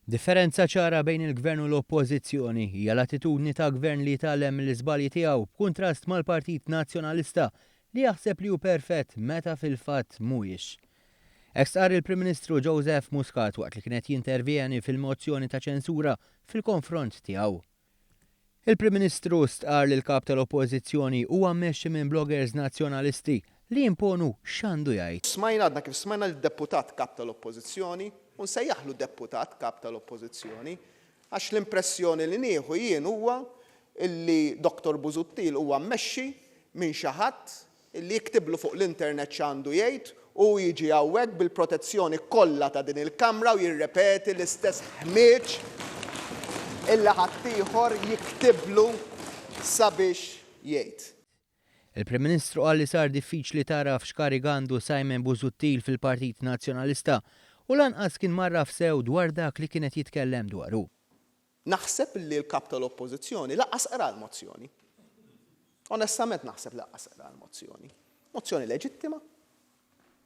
Differenza ċara bejn il-gvern u l-oppożizzjoni hija l-attitudni ta' gvern li jtgħallem mill-iżbalji tiegħu b'kuntrast mal-Partit Nazzjonalista li jaħseb li hu perfett meta fil-fatt mhuwiex. Hekk sar il-Prim Ministru Joseph Muscat waqt li kienet jintervjeni fil-mozzjoni ta' ċensura fil-konfront tiegħu. Il-Prim Ministru stqar li l-kap tal-oppożizzjoni huwa mmexxi minn bloggers nazzjonalisti li jimponu x'għandu jgħid. Smajna għadna kif smajna l-deputat kap tal-oppożizzjoni u nsejjaħlu deputat kap tal-oppożizzjoni għax l-impressjoni li nieħu jien huwa illi Dr. Busuttil huwa mmexxi minn xi ħadd illi jiktiblu fuq l-internet x'għandu jgħid u jiġi hawnhekk bil-protezzjoni kollha ta' din il-Kamra u jirrepeti l-istess ħmieġ illi ħadd ieħor jiktiblu sabiex jgħid. Il-Prim Ministru qal li sar diffiċli tara f'xkarig għandu Simon Busuttil fil-Partit Nazzjonalista u lanqas kien marraf sew dwar dak li kienet jitkellem dwaru. Naħseb li l-kap tal-oppożizzjoni laqqas qara l-mozzjoni. Onestament naħseb laqqas qara l-mozzjoni. Mozzjoni leġittima,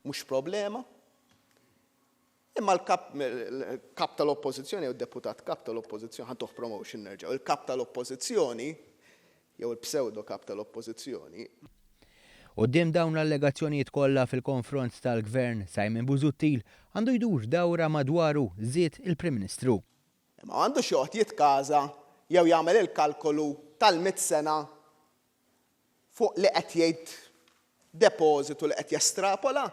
mhux problema. Imma l-kap tal-oppożizzjoni u d-deputat kap tal-oppożizzjoni ħantuħ promotion nerġgħu. Il-kap tal-oppożizzjoni jew il-pseudo kap tal-oppożizzjoni. Quddiem dawn l-allegazzjonijiet kollha fil-konfront tal-Gvern, Simon Busuttil għandu jdur dawra madwaru żied il-Prim Ministru. Ma għandu xoħt jitkaża jew jagħmel il-kalkolu tal-100 sena fuq li qed jgħid depożitu li qed jestrapola.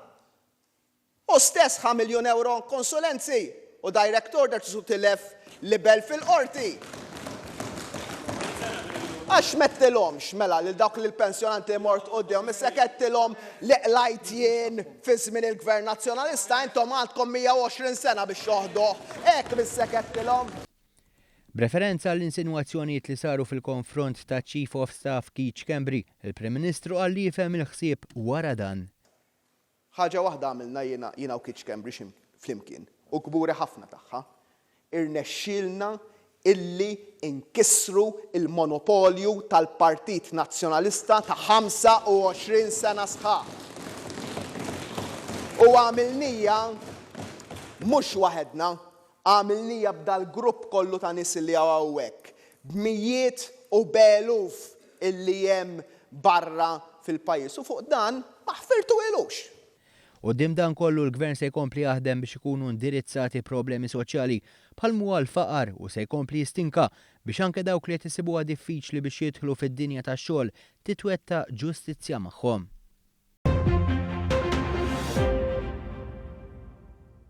U stess €5 miljun konsulenzi u direct order tilef libel fil-qorti. Għax mettilhomx mela lil dawk li l-pensjonanti mort quddiem issa kettilhom li qlajt jien fi żmien il-Gvern Nazzjonalista intom għandkom 120 sena biex joħduh hekk bissa kettilhom. B'referenza għall-insinwazzjonijiet li saru fil-konfront ta' Chief of Staff Keith Schembri, il-Prim Ministru qal li jifhem il-ħsieb wara dan. Ħaġa waħda għamilna jiena u Keith Schembri flimkien u kburi ħafna tagħha. Irnexxielna illi inkissru il-monopolju tal-Partit Nazzjonalista ta' 25 sena sħaħ. U għamilnija mhux waħedna, għamilnija b'dal grupp kollu ta' nies li hawnhekk, b'mijiet u beluf illi hemm barra fil-pajjiż u fuq dan ma ħfirtuhilux. Quddiem dan kollu l-Gvern se jkompli jaħdem biex ikunu indirizzati problemi soċjali bħal huwa l-faqar u se jkompli jistinka biex anke dawk li qed isibuha diffiċli biex jidħlu fid-dinja tax-xogħol titwetta ġustizzja magħhom.